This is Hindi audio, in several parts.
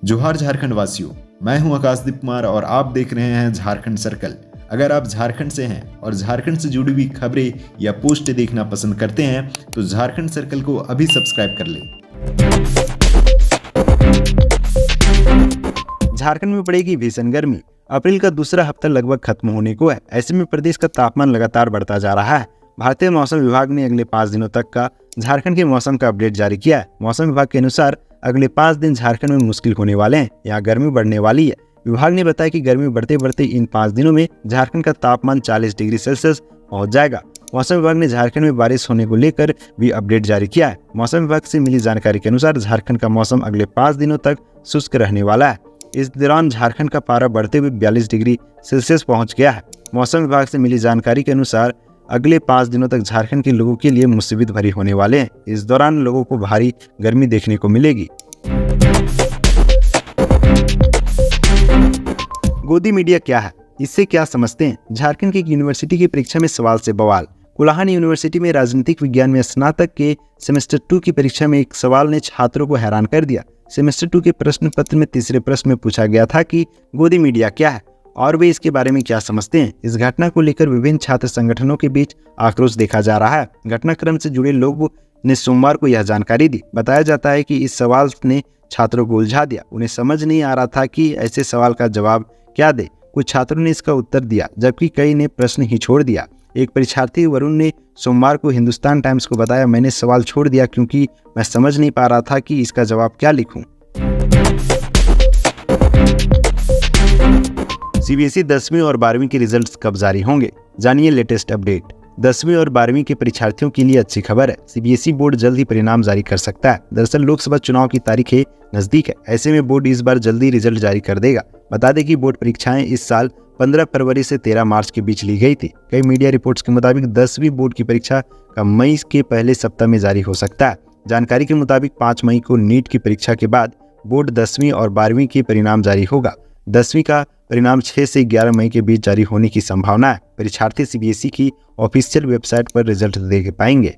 जोहार झारखंड वासियों, मैं हूं आकाशदीप कुमार और आप देख रहे हैं झारखंड सर्कल। अगर आप झारखंड से हैं और झारखंड से जुड़ी हुई खबरें या पोस्ट देखना पसंद करते हैं तो झारखंड सर्कल को अभी सब्सक्राइब कर लें। झारखंड में पड़ेगी भीषण गर्मी। अप्रैल का दूसरा हफ्ता लगभग खत्म होने को है। ऐसे में प्रदेश का तापमान लगातार बढ़ता जा रहा है। भारतीय मौसम विभाग ने अगले 5 दिनों तक का झारखंड के मौसम का अपडेट जारी किया है। मौसम विभाग के अनुसार अगले 5 दिन झारखंड में मुश्किल होने वाले हैं। यहाँ गर्मी बढ़ने वाली है। विभाग ने बताया कि गर्मी बढ़ते बढ़ते इन 5 दिनों में झारखंड का तापमान 40 डिग्री सेल्सियस पहुंच जाएगा। मौसम विभाग ने झारखंड में बारिश होने को लेकर भी अपडेट जारी किया है। मौसम विभाग से मिली जानकारी के अनुसार झारखंड का मौसम अगले 5 दिनों तक शुष्क रहने वाला है। इस दौरान झारखंड का पारा बढ़ते हुए 42 डिग्री सेल्सियस पहुंच गया है। मौसम विभाग से मिली जानकारी के अनुसार अगले 5 दिनों तक झारखंड के लोगों के लिए मुसीबत भरी होने वाले हैं। इस दौरान लोगों को भारी गर्मी देखने को मिलेगी। गोदी मीडिया क्या है, इससे क्या समझते हैं? झारखंड की एक यूनिवर्सिटी की परीक्षा में सवाल से बवाल। कोल्हान यूनिवर्सिटी में राजनीतिक विज्ञान में स्नातक के सेमेस्टर 2 की परीक्षा में एक सवाल ने छात्रों को हैरान कर दिया। सेमेस्टर 2 के प्रश्न पत्र में तीसरे प्रश्न में पूछा गया था कि गोदी मीडिया क्या है और वे इसके बारे में क्या समझते हैं। इस घटना को लेकर विभिन्न छात्र संगठनों के बीच आक्रोश देखा जा रहा है। घटनाक्रम से जुड़े लोगों ने सोमवार को यह जानकारी दी। बताया जाता है कि इस सवाल ने छात्रों को उलझा दिया। उन्हें समझ नहीं आ रहा था कि ऐसे सवाल का जवाब क्या दे। कुछ छात्रों ने इसका उत्तर दिया जबकि कई ने प्रश्न ही छोड़ दिया। एक परीक्षार्थी वरुण ने सोमवार को हिंदुस्तान टाइम्स को बताया, मैंने सवाल छोड़ दिया क्योंकि मैं समझ नहीं पा रहा था कि इसका जवाब क्या लिखूं। सीबीएसई 10वीं और 12वीं के रिजल्ट्स कब जारी होंगे, जानिए लेटेस्ट अपडेट। 10वीं और 12वीं के परीक्षार्थियों के लिए अच्छी खबर है। सीबीएसई बोर्ड जल्द ही परिणाम जारी कर सकता है। दरअसल लोकसभा चुनाव की तारीखें नजदीक है। ऐसे में बोर्ड इस बार जल्दी रिजल्ट जारी कर देगा। बता दें कि बोर्ड परीक्षाएं इस साल 15 फरवरी से 13 मार्च के बीच ली गई थी। कई मीडिया रिपोर्ट्स के मुताबिक 10वीं बोर्ड की परीक्षा का मई के पहले सप्ताह में जारी हो सकता है। जानकारी के मुताबिक 5 मई को नीट की परीक्षा के बाद बोर्ड 10वीं और 12वीं के परिणाम जारी होगा। 10वीं का परिणाम 6 से 11 मई के बीच जारी होने की संभावना है। परीक्षार्थी सीबीएसई की ऑफिशियल वेबसाइट पर रिजल्ट देख पाएंगे।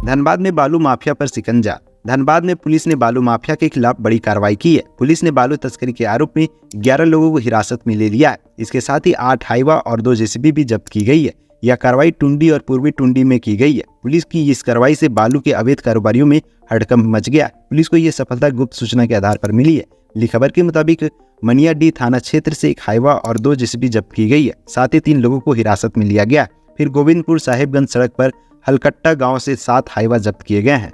धनबाद में बालू माफिया पर शिकंजा। धनबाद में पुलिस ने बालू माफिया के खिलाफ बड़ी कार्रवाई की है। पुलिस ने बालू तस्करी के आरोप में 11 लोगों को हिरासत में ले लिया है। इसके साथ ही 8 हाईवा और 2 जेसीबी भी जब्त की गई है। यह कार्रवाई टुंडी और पूर्वी टुंडी में की गई है। पुलिस की इस कार्रवाई से बालू के अवैध कारोबारियों में हड़कंप मच गया। पुलिस को यह सफलता गुप्त सूचना के आधार पर मिली है। मिली खबर के मुताबिक मनियाडी थाना क्षेत्र से 1 हाईवा और 2 जेसीबी जब्त की गई है। साथ ही 3 लोगों को हिरासत में लिया गया। फिर गोविंदपुर साहिबगंज सड़क पर हलकट्टा गांव से 7 हाईवा जब्त किए गए हैं।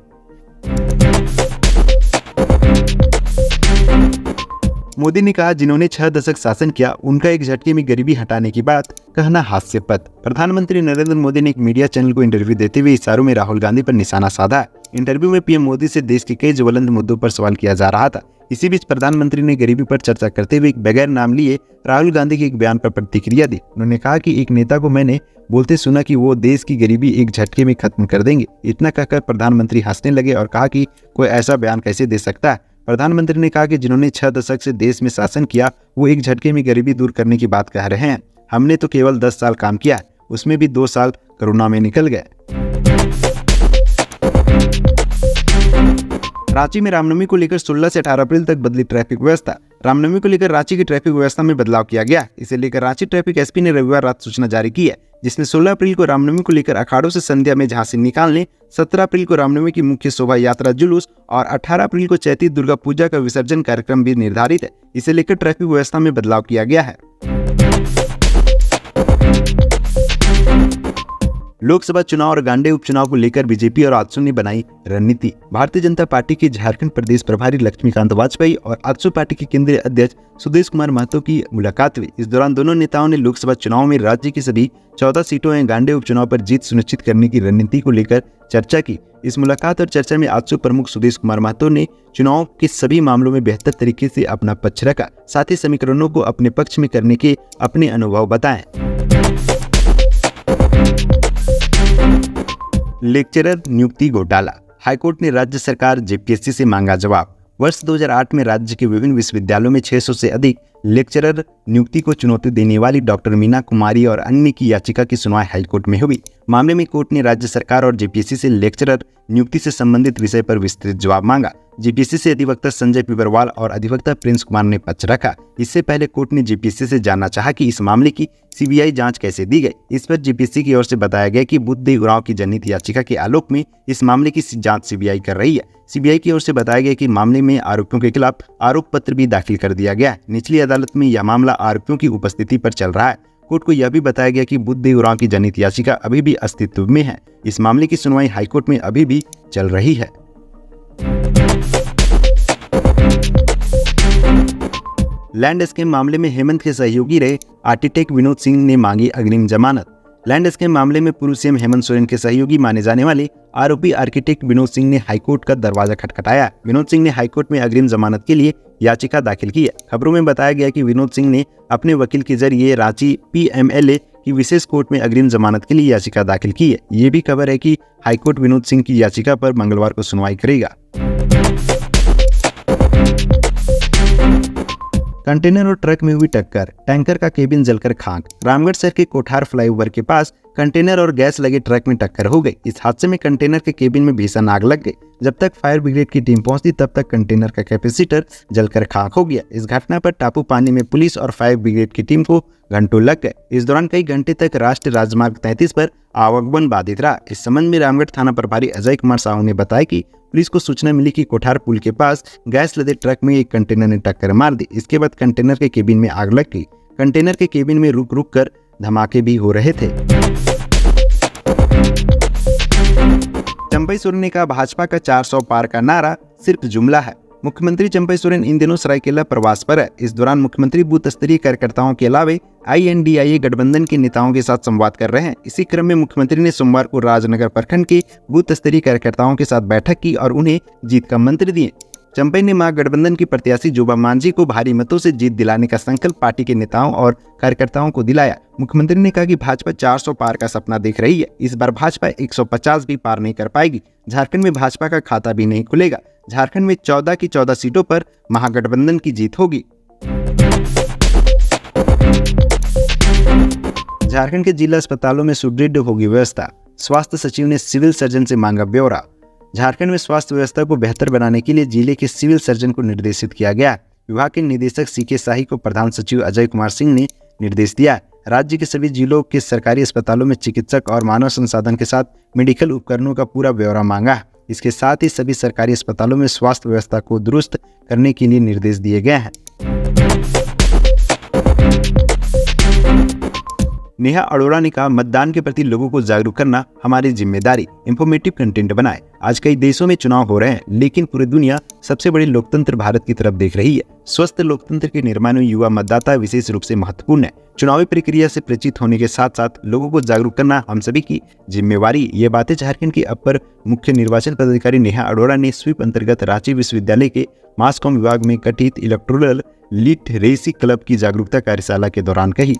मोदी ने कहा, जिन्होंने 6 दशक शासन किया उनका एक झटके में गरीबी हटाने की बात कहना हास्यपद। प्रधानमंत्री नरेंद्र मोदी ने एक मीडिया चैनल को इंटरव्यू देते हुए इशारों में राहुल गांधी पर निशाना साधा। इंटरव्यू में पीएम मोदी से देश के कई ज्वलंत मुद्दों पर सवाल किया जा रहा था। इसी बीच प्रधानमंत्री ने गरीबी पर चर्चा करते हुए बगैर नाम लिए राहुल गांधी के एक बयान पर प्रतिक्रिया दी। उन्होंने कहा कि एक नेता को मैंने बोलते सुना कि वो देश की गरीबी एक झटके में खत्म कर देंगे। इतना कहकर प्रधानमंत्री हंसने लगे और कहा कि कोई ऐसा बयान कैसे दे सकता है। प्रधानमंत्री ने कहा कि जिन्होंने 6 दशक से देश में शासन किया वो एक झटके में गरीबी दूर करने की बात कह रहे हैं। हमने तो केवल 10 साल काम किया, उसमें भी 2 साल कोरोना में निकल गए। रांची में रामनवमी को लेकर 16 से 18 अप्रैल तक बदली ट्रैफिक व्यवस्था। रामनवमी को लेकर रांची की ट्रैफिक व्यवस्था में बदलाव किया गया। इसे लेकर रांची ट्रैफिक एसपी ने रविवार रात सूचना जारी की है, जिसमें 16 अप्रैल को रामनवमी को लेकर अखाड़ों से संध्या में झांसी निकालने, 17 अप्रैल को रामनवमी की मुख्य शोभा यात्रा जुलूस और 18 अप्रैल को चैती दुर्गा पूजा का विसर्जन कार्यक्रम भी निर्धारित है। इसे लेकर ट्रैफिक व्यवस्था में बदलाव किया गया है। लोकसभा चुनाव और गांडे उपचुनाव को लेकर बीजेपी और आजसू ने बनाई रणनीति। भारतीय जनता पार्टी के झारखंड प्रदेश प्रभारी लक्ष्मीकांत वाजपेयी और आजसू पार्टी के केंद्रीय अध्यक्ष सुदेश कुमार महतो की मुलाकात हुई। इस दौरान दोनों नेताओं ने लोकसभा चुनाव में राज्य की सभी 14 सीटों एवं गांडे उपचुनाव पर जीत सुनिश्चित करने की रणनीति को लेकर चर्चा की। इस मुलाकात और चर्चा में आजसू प्रमुख सुदेश कुमार महतो ने चुनाव के सभी मामलों में बेहतर तरीके से अपना पक्ष रखा। साथ ही समीकरणों को अपने पक्ष में करने के अपने अनुभव बताए। लेक्चरर नियुक्ति घोटाला। हाईकोर्ट ने राज्य सरकार जेपीएससी से मांगा जवाब। वर्ष 2008 में राज्य के विभिन्न विश्वविद्यालयों में 600 से अधिक लेक्चरर नियुक्ति को चुनौती देने वाली डॉक्टर मीना कुमारी और अन्य की याचिका की सुनवाई हाईकोर्ट में हुई। मामले में कोर्ट ने राज्य सरकार और जेपीएससी से लेक्चरर नियुक्ति से संबंधित विषय पर विस्तृत जवाब मांगा। जेपीएससी से अधिवक्ता संजय पिबरवाल और अधिवक्ता प्रिंस कुमार ने पक्ष रखा। इससे पहले कोर्ट ने जेपीएससी से जानना चाहा कि इस मामले की सीबीआई जांच कैसे दी गई। इस पर जेपीएससी की ओर से बताया गया कि बुद्धदेव उरांव की जनहित याचिका के आलोक में इस मामले की जांच सीबीआई कर रही है। सीबीआई की ओर से बताया गया कि मामले में आरोपियों के खिलाफ आरोप पत्र भी दाखिल कर दिया गया है। निचली अदालत में यह मामला आरोपियों की उपस्थिति पर चल रहा है। कोर्ट को यह भी बताया गया कि बुद्धदेव उरांव की जनहित याचिका अभी भी अस्तित्व में है। इस मामले की सुनवाई हाईकोर्ट में अभी भी चल रही है। लैंड स्कैम मामले में हेमंत के सहयोगी रहे आर्किटेक्ट विनोद सिंह ने मांगी अग्रिम जमानत। लैंड स्कैम मामले में पूर्व सीएम हेमंत सोरेन के सहयोगी माने जाने वाले आरोपी आर्किटेक्ट विनोद सिंह ने हाईकोर्ट का दरवाजा खटखटाया। विनोद सिंह ने हाईकोर्ट में अग्रिम जमानत के लिए याचिका दाखिल की है। खबरों में बताया गया कि विनोद सिंह ने अपने वकील के जरिए रांची पीएमएलए की विशेष कोर्ट में अग्रिम जमानत के लिए याचिका दाखिल की है। ये भी खबर है कि हाईकोर्ट विनोद सिंह की याचिका पर मंगलवार को सुनवाई करेगा। कंटेनर और ट्रक में हुई टक्कर, टैंकर का केबिन जलकर खाक। रामगढ़ शहर के कोठार फ्लाईओवर के पास कंटेनर और गैस लगे ट्रक में टक्कर हो गई। इस हादसे में कंटेनर के केबिन में भीषण आग लग गई। जब तक फायर ब्रिगेड की टीम पहुंची तब तक कंटेनर का कैपेसिटर जलकर खाक हो गया। इस घटना पर टापू पानी में पुलिस और फायर ब्रिगेड की टीम को घंटों लग गए। इस दौरान कई घंटे तक राष्ट्रीय राजमार्ग 33 पर आवागमन बाधित रहा। इस संबंध में रामगढ़ थाना प्रभारी अजय कुमार साहू ने बताया कि पुलिस को सूचना मिली कि कोठार पुल के पास गैस लदे ट्रक में एक कंटेनर ने टक्कर मार दी। इसके बाद कंटेनर के केबिन में आग लग गई। कंटेनर के केबिन में रुक रुक कर धमाके भी हो रहे थे। चंपई सोरेन ने कहा भाजपा का 400 पार का नारा सिर्फ जुमला है। मुख्यमंत्री चंपई सोरेन इन दिनों सरायकेला प्रवास पर है। इस दौरान मुख्यमंत्री बूथ स्तरीय कार्यकर्ताओं के अलावे INDIA गठबंधन के नेताओं के साथ संवाद कर रहे हैं। इसी क्रम में मुख्यमंत्री ने सोमवार को राजनगर प्रखंड के बूथ स्तरीय कार्यकर्ताओं के साथ बैठक की और उन्हें जीत का मंत्र दिए। चंपई ने महागठबंधन की प्रत्याशी जोबा मांझी को भारी मतों से जीत दिलाने का संकल्प पार्टी के नेताओं और कार्यकर्ताओं को दिलाया। मुख्यमंत्री ने कहा कि भाजपा 400 पार का सपना देख रही है। इस बार भाजपा 150 भी पार नहीं कर पाएगी। झारखंड में भाजपा का खाता भी नहीं खुलेगा। झारखंड में 14 की 14 सीटों पर महागठबंधन की जीत होगी। झारखंड के जिला अस्पतालों में सुदृढ़ होगी व्यवस्था। स्वास्थ्य सचिव ने सिविल सर्जन से मांगा ब्यौरा। झारखंड में स्वास्थ्य व्यवस्था को बेहतर बनाने के लिए जिले के सिविल सर्जन को निर्देशित किया गया। विभाग के निदेशक CK शाही को प्रधान सचिव अजय कुमार सिंह ने निर्देश दिया। राज्य के सभी जिलों के सरकारी अस्पतालों में चिकित्सक और मानव संसाधन के साथ मेडिकल उपकरणों का पूरा ब्यौरा मांगा। इसके साथ ही सभी सरकारी अस्पतालों में स्वास्थ्य व्यवस्था को दुरुस्त करने के लिए निर्देश दिए गए हैं। नेहा अरोड़ा ने कहा मतदान के प्रति लोगों को जागरूक करना हमारी जिम्मेदारी। इंफॉर्मेटिव कंटेंट बनाएं। आज कई देशों में चुनाव हो रहे हैं, लेकिन पूरी दुनिया सबसे बड़ी लोकतंत्र भारत की तरफ देख रही है। स्वस्थ लोकतंत्र के निर्माण में युवा मतदाता विशेष रूप से महत्वपूर्ण है। चुनावी प्रक्रिया से परिचित होने के साथ साथ लोगों को जागरूक करना हम सभी की जिम्मेवारी। ये बातें झारखंड की अपर मुख्य निर्वाचन पदाधिकारी नेहा अरोड़ा ने स्वीप अंतर्गत रांची विश्वविद्यालय के मास कॉम विभाग में गठित इलेक्टोरल लिटरेसी क्लब की जागरूकता कार्यशाला के दौरान कही।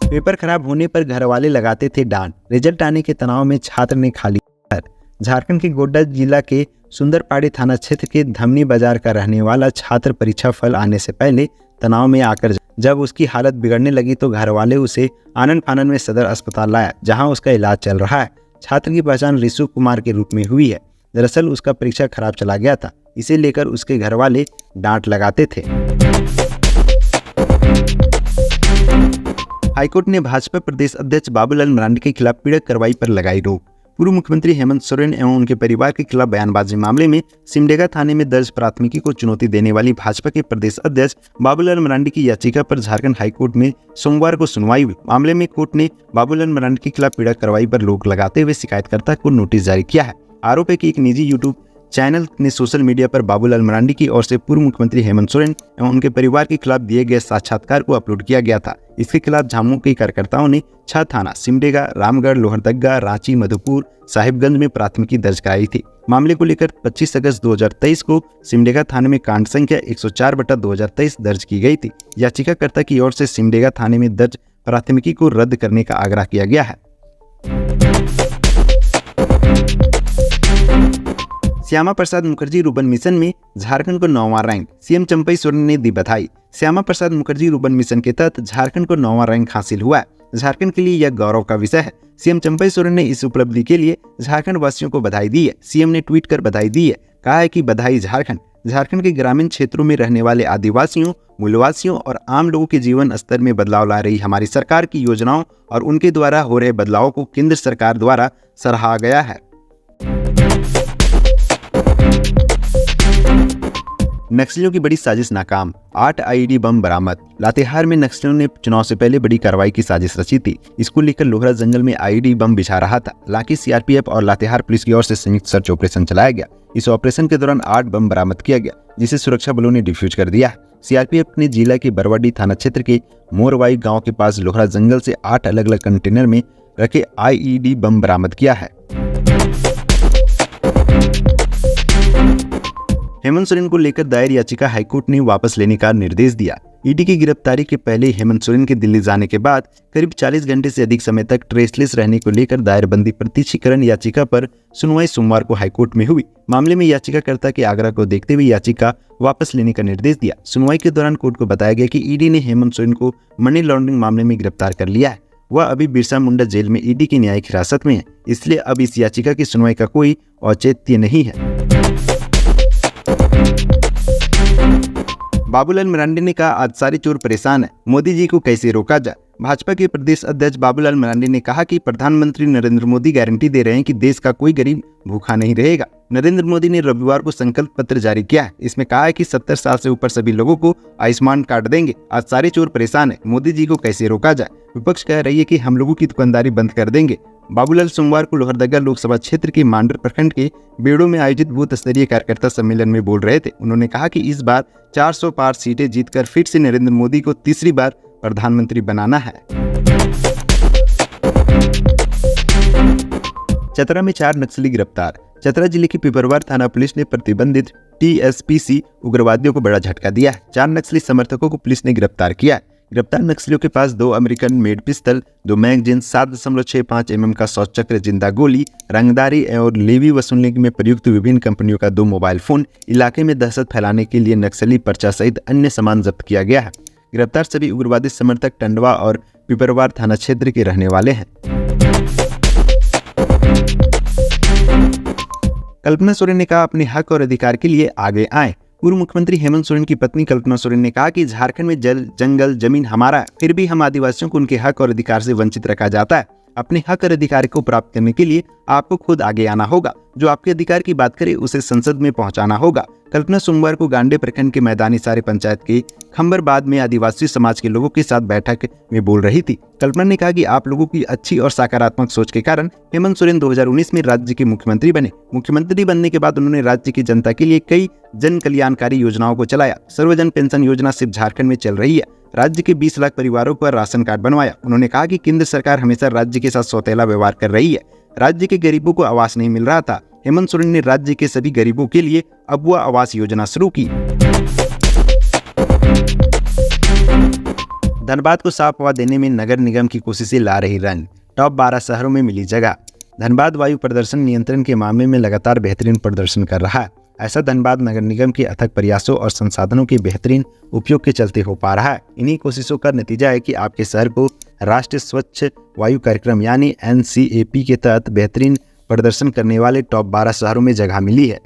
पेपर खराब होने पर घर वाले लगाते थे डांट। रिजल्ट आने के तनाव में छात्र ने खा ली घर। झारखंड के गोड्डा जिला के सुंदरपाड़ी थाना क्षेत्र के धमनी बाजार का रहने वाला छात्र परीक्षा फल आने से पहले तनाव में आकर जब उसकी हालत बिगड़ने लगी तो घर वाले उसे आनन फानन में सदर अस्पताल लाया, जहां उसका इलाज चल रहा है। छात्र की पहचान रिशु कुमार के रूप में हुई है। दरअसल उसका परीक्षा खराब चला गया था, इसे लेकर उसके घर वाले डांट लगाते थे। हाईकोर्ट ने भाजपा प्रदेश अध्यक्ष बाबूलाल मरांडी के खिलाफ पीड़क कार्रवाई पर लगाई रोक। पूर्व मुख्यमंत्री हेमंत सोरेन एवं उनके परिवार के खिलाफ बयानबाजी मामले में सिमडेगा थाने में दर्ज प्राथमिकी को चुनौती देने वाली भाजपा के प्रदेश अध्यक्ष बाबूलाल मरांडी की याचिका पर झारखंड हाईकोर्ट में सोमवार को सुनवाई हुई। मामले में कोर्ट ने बाबूलाल मरांडी के खिलाफ पीड़क कार्रवाई पर रोक लगाते हुए शिकायतकर्ता को नोटिस जारी किया है। आरोप है कि एक निजी यूट्यूब चैनल ने सोशल मीडिया पर बाबूलाल मरांडी की ओर से पूर्व मुख्यमंत्री हेमंत सोरेन एवं उनके परिवार के खिलाफ दिए गए साक्षात्कार को अपलोड किया गया था। इसके खिलाफ झामुमो के कार्यकर्ताओं ने 6 थाना सिमडेगा, रामगढ़, लोहरदगा, रांची, मधुपुर, साहिबगंज में प्राथमिकी दर्ज कराई थी। मामले को लेकर 25 अगस्त 2023 को सिमडेगा थाने में कांड संख्या 104/2023 दर्ज की गई थी। याचिकाकर्ता की ओर से सिमडेगा थाने में दर्ज प्राथमिकी को रद्द करने का आग्रह किया गया है। श्यामा प्रसाद मुखर्जी रूर्बन मिशन में झारखंड को 9वां रैंक, सीएम चंपई सोरेन ने दी बधाई। श्यामा प्रसाद मुखर्जी रूर्बन मिशन के तहत झारखंड को 9वां रैंक हासिल हुआ है। झारखंड के लिए यह गौरव का विषय है। सीएम चंपई सोरेन ने इस उपलब्धि के लिए झारखंड वासियों को बधाई दी है। सीएम ने ट्वीट कर बधाई दी है, कहा है कि बधाई झारखंड। झारखंड के ग्रामीण क्षेत्रों में रहने वाले आदिवासियों, मूलवासियों और आम लोगों के जीवन स्तर में बदलाव ला रही हमारी सरकार की योजनाओं और उनके द्वारा हो रहे बदलावों को केंद्र सरकार द्वारा सराहा गया है। नक्सलियों की बड़ी साजिश नाकाम, 8 आईईडी बम बरामद। लातेहार में नक्सलियों ने चुनाव से पहले बड़ी कार्रवाई की साजिश रची थी। इसको लेकर लोहरा जंगल में आईईडी बम बिछा रहा था। लाकी सीआरपीएफ और लातेहार पुलिस की ओर से संयुक्त सर्च ऑपरेशन चलाया गया। इस ऑपरेशन के दौरान 8 बम बरामद किया गया, जिसे सुरक्षा बलों ने डिफ्यूज कर दिया। सीआरपीएफ ने जिला के बरवाडी थाना क्षेत्र के मोरवाई गाँव के पास लोहरा जंगल से 8 अलग अलग कंटेनर में रखे आईईडी बम बरामद किया है। हेमंत सोरेन को लेकर दायर याचिका हाईकोर्ट ने वापस लेने का निर्देश दिया। ईडी की गिरफ्तारी के पहले हेमंत सोरेन के दिल्ली जाने के बाद करीब 40 घंटे से अधिक समय तक ट्रेसलेस रहने को लेकर दायर बंदी प्रत्यक्षीकरण याचिका पर सुनवाई सोमवार को हाईकोर्ट में हुई। मामले में याचिकाकर्ता के आग्रह को देखते हुए याचिका वापस लेने का निर्देश दिया। सुनवाई के दौरान कोर्ट को बताया गया कि ईडी ने हेमंत सोरेन को मनी लॉन्ड्रिंग मामले में गिरफ्तार कर लिया है। वह अभी बिरसा मुंडा जेल में ईडी की न्यायिक हिरासत में है, इसलिए अब इस याचिका की सुनवाई का कोई औचित्य नहीं है। बाबूलाल मरांडी ने कहा, आज सारे चोर परेशान है, मोदी जी को कैसे रोका जाए। भाजपा के प्रदेश अध्यक्ष बाबूलाल मरांडी ने कहा कि प्रधानमंत्री नरेंद्र मोदी गारंटी दे रहे हैं कि देश का कोई गरीब भूखा नहीं रहेगा। नरेंद्र मोदी ने रविवार को संकल्प पत्र जारी किया है। इसमें कहा है कि 70 साल से ऊपर सभी लोगों को आयुष्मान कार्ड देंगे। आज सारे चोर परेशान है, मोदी जी को कैसे रोका जाए। विपक्ष कह रही है कि हम लोगों की दुकानदारी बंद कर देंगे। बाबूलाल सोमवार को लोहरदगा लोकसभा क्षेत्र के मांडर प्रखंड के बेड़ो में आयोजित बूथ स्तरीय कार्यकर्ता सम्मेलन में बोल रहे थे। उन्होंने कहा कि इस बार 400 पार सीटें जीतकर फिर से नरेंद्र मोदी को तीसरी बार प्रधानमंत्री बनाना है। चतरा में 4 नक्सली गिरफ्तार। चतरा जिले की पिपरवार थाना पुलिस ने प्रतिबंधित टीएसपीसी उग्रवादियों को बड़ा झटका दिया है। 4 नक्सली समर्थकों को पुलिस ने गिरफ्तार किया। गिरफ्तार नक्सलियों के पास 2 अमेरिकन मेड पिस्तल, 2 मैगजीन, 7.65 mm का 100 चक्र जिंदा गोली, रंगदारी और लेवी वसूलने में प्रयुक्त विभिन्न कंपनियों का 2 मोबाइल फोन, इलाके में दहशत फैलाने के लिए नक्सली पर्चा सहित अन्य सामान जब्त किया गया है। गिरफ्तार सभी उग्रवादी समर्थक टंडवा और पिपरवार थाना क्षेत्र के रहने वाले हैं। कल्पना सोरेन ने कहा, अपने हक और अधिकार के लिए आगे आए। पूर्व मुख्यमंत्री हेमंत सोरेन की पत्नी कल्पना सोरेन ने कहा कि झारखंड में जल, जंगल, जमीन हमारा है, फिर भी हम आदिवासियों को उनके हक और अधिकार से वंचित रखा जाता है। अपने हक और अधिकार को प्राप्त करने के लिए आपको खुद आगे आना होगा। जो आपके अधिकार की बात करे उसे संसद में पहुंचाना होगा। कल्पना सोमवार को गांडे प्रखंड के मैदानी सारे पंचायत के खंबरबाद में आदिवासी समाज के लोगों के साथ बैठक में बोल रही थी। कल्पना ने कहा कि आप लोगों की अच्छी और सकारात्मक सोच के कारण हेमंत सोरेन 2019 में राज्य के मुख्यमंत्री बने। मुख्यमंत्री बनने के बाद उन्होंने राज्य की जनता के लिए कई जन कल्याणकारी योजनाओं को चलाया। सर्वजन पेंशन योजना सिर्फ झारखंड में चल रही है। राज्य के 20 लाख परिवारों को राशन कार्ड बनवाया। उन्होंने कहा कि केंद्र सरकार हमेशा राज्य के साथ सौतेला व्यवहार कर रही है। राज्य के गरीबों को आवास नहीं मिल रहा था। हेमंत सोरेन ने राज्य के सभी गरीबों के लिए अबुआ आवास योजना शुरू की। धनबाद को साफ हवा देने में नगर निगम की कोशिशें ला रही रंग, टॉप 12 शहरों में मिली जगह। धनबाद वायु प्रदूषण नियंत्रण के मामले में लगातार बेहतरीन प्रदर्शन कर रहा है। ऐसा धनबाद नगर निगम के अथक प्रयासों और संसाधनों के बेहतरीन उपयोग के चलते हो पा रहा है। इन्हीं कोशिशों का नतीजा है कि आपके शहर को राष्ट्रीय स्वच्छ वायु कार्यक्रम यानी NCAP के तहत बेहतरीन प्रदर्शन करने वाले टॉप 12 शहरों में जगह मिली है।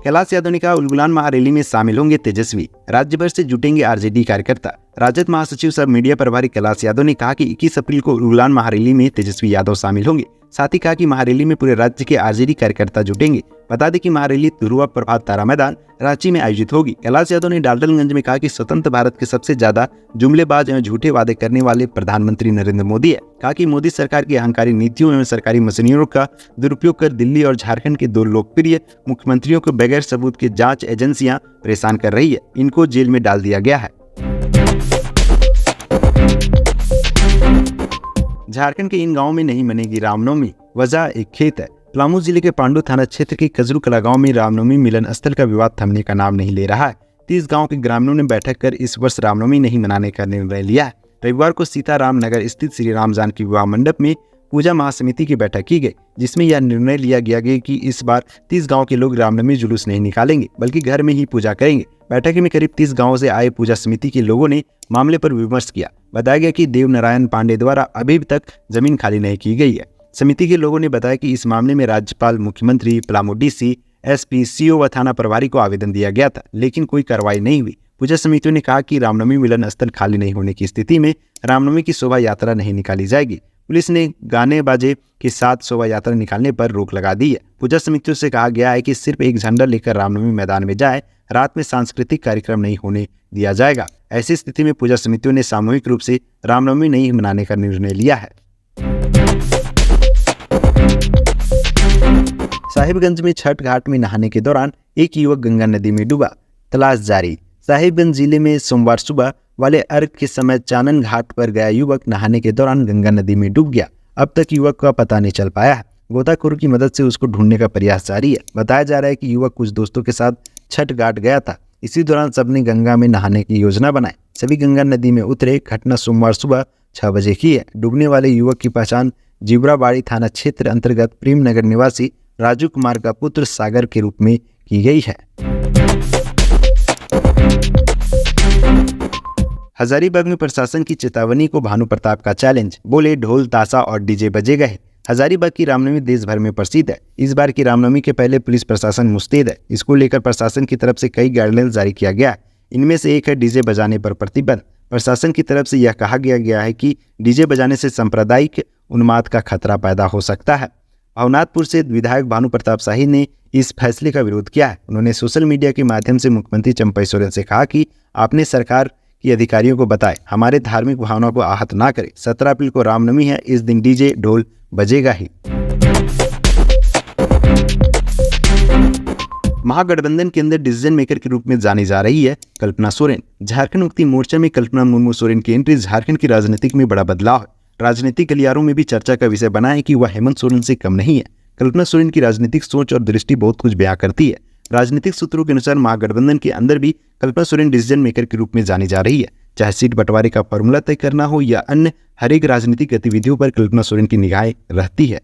कैलाश यादव ने कहा, उलगुलान महारैली में शामिल होंगे तेजस्वी, राज्य भर से जुटेंगे आरजेडी कार्यकर्ता। राजद महासचिव सह मीडिया प्रभारी कैलाश यादव ने कहा कि 21 अप्रैल को उलगुलान महारैली में तेजस्वी यादव शामिल होंगे। साथ ही कहा कि महारैली में पूरे राज्य के आरजेडी कार्यकर्ता जुटेंगे। बता दें कि महारैली तुरुआ प्रभात तारा मैदान रांची में आयोजित होगी। कैलाश यादव ने डाल्टनगंज में कहा कि स्वतंत्र भारत के सबसे ज्यादा जुमलेबाज एवं झूठे वादे करने वाले प्रधानमंत्री नरेंद्र मोदी है। कहा कि मोदी सरकार की अहंकारी नीतियों एवं सरकारी मशीनरियों का दुरुपयोग कर दिल्ली और झारखंड के 2 लोकप्रिय मुख्यमंत्रियों को बगैर सबूत के जांच एजेंसियां परेशान कर रही है। इनको जेल में डाल दिया गया है। झारखंड के इन गांवों में नहीं मनेगी रामनवमी, वजह एक खेत है। पलामू जिले के पांडु थाना क्षेत्र के कजरू कला गांव में रामनवमी मिलन स्थल का विवाद थमने का नाम नहीं ले रहा है। 30 गांव के ग्रामीणों ने बैठक कर इस वर्ष रामनवमी नहीं मनाने का निर्णय लिया है। रविवार को सीताराम नगर स्थित श्री राम जानकी विवाह मंडप में पूजा महासमिति की बैठक की गई, जिसमें यह निर्णय लिया गया कि इस बार 30 गांव के लोग रामनवमी जुलूस नहीं निकालेंगे, बल्कि घर में ही पूजा करेंगे। बैठक में करीब 30 गांवों से आए पूजा समिति के लोगों ने मामले पर विमर्श किया। बताया गया कि देवनारायण पांडे द्वारा अभी तक जमीन खाली नहीं की गई है। समिति के लोगों ने बताया कि इस मामले में राज्यपाल, मुख्यमंत्री, पलामू डीसी, एसपी, सीओ व थाना प्रभारी को आवेदन दिया गया था, लेकिन कोई कार्रवाई नहीं हुई। पूजा समितियों ने कहा कि रामनवमी मिलन स्थल खाली नहीं होने की स्थिति में रामनवमी की शोभा यात्रा नहीं निकाली जाएगी। पुलिस ने गाने बाजे के साथ शोभा यात्रा निकालने पर रोक लगा दी है। पूजा समितियों से कहा गया है कि सिर्फ एक झंडा लेकर रामनवमी मैदान में जाए, रात में सांस्कृतिक कार्यक्रम नहीं होने दिया जाएगा। ऐसी स्थिति में पूजा समितियों ने सामूहिक रूप से रामनवमी नहीं मनाने का निर्णय लिया है। साहिबगंज में छठ घाट में नहाने के दौरान एक युवक गंगा नदी में डूबा, तलाश जारी। साहिबगंज जिले में सोमवार सुबह वाले अर्घ के समय चानन घाट पर गया युवक नहाने के दौरान गंगा नदी में डूब गया। अब तक युवक का पता नहीं चल पाया है। गोताखोरों की मदद से उसको ढूंढने का प्रयास जारी है। बताया जा रहा है कि युवक कुछ दोस्तों के साथ छठ घाट गया था। इसी दौरान सबने गंगा में नहाने की योजना बनाई। सभी गंगा नदी में उतरे। घटना सोमवार सुबह 6 बजे की है। डूबने वाले युवक की पहचान जिब्राबाड़ी थाना क्षेत्र अंतर्गत प्रेम नगर निवासी राजू कुमार का पुत्र सागर के रूप में की गई है। हजारीबाग में प्रशासन की चेतावनी को भानु प्रताप का चैलेंज, बोले ढोल ताशा और डीजे बजेगा ही। हजारीबाग की रामनवमी देश भर में प्रसिद्ध है। इस बार की रामनवमी के पहले पुलिस प्रशासन मुस्तैद है। इसको लेकर प्रशासन की तरफ से कई गाइडलाइंस जारी किया गया है। इनमें से एक है डीजे बजाने पर प्रतिबंध। प्रशासन की तरफ से यह कहा गया है कि डीजे बजाने से सांप्रदायिक उन्माद का खतरा पैदा हो सकता है। भवनाथपुर से विधायक भानु प्रताप शाही ने इस फैसले का विरोध किया है। उन्होंने सोशल मीडिया के माध्यम से मुख्यमंत्री चंपई सोरेन से कहा कि आपने सरकार की अधिकारियों को बताएं हमारे धार्मिक भावनाओं को आहत ना करें। 17 अप्रैल को रामनवमी है, इस दिन डीजे ढोल बजेगा ही। महागठबंधन के अंदर डिसीजन मेकर के रूप में जानी जा रही है कल्पना सोरेन। झारखंड मुक्ति मोर्चा में कल्पना मुर्मू सोरेन की एंट्री झारखंड की राजनीतिक में बड़ा बदलाव है। राजनीतिक गलियारों में भी चर्चा का विषय बना है कि वह हेमंत सोरेन से कम नहीं है। कल्पना सोरेन की राजनीतिक सोच और दृष्टि बहुत कुछ बयां करती है। राजनीतिक सूत्रों के अनुसार महागठबंधन के अंदर भी कल्पना सोरेन डिसीजन मेकर के रूप में जानी जा रही है। चाहे सीट बंटवारे का फॉर्मूला तय करना हो या अन्य हर एक राजनीतिक गतिविधियों पर कल्पना सोरेन की निगाहें रहती है।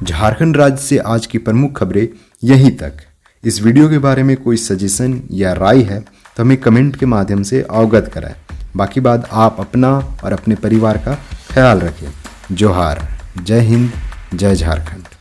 झारखंड राज्य से आज की प्रमुख खबरें यहीं तक। इस वीडियो के बारे में कोई सजेशन या राय है तो हमें कमेंट के माध्यम से अवगत कराएं। बाकी बात आप अपना और अपने परिवार का ख्याल रखें। जोहार, जय हिंद, जय झारखंड।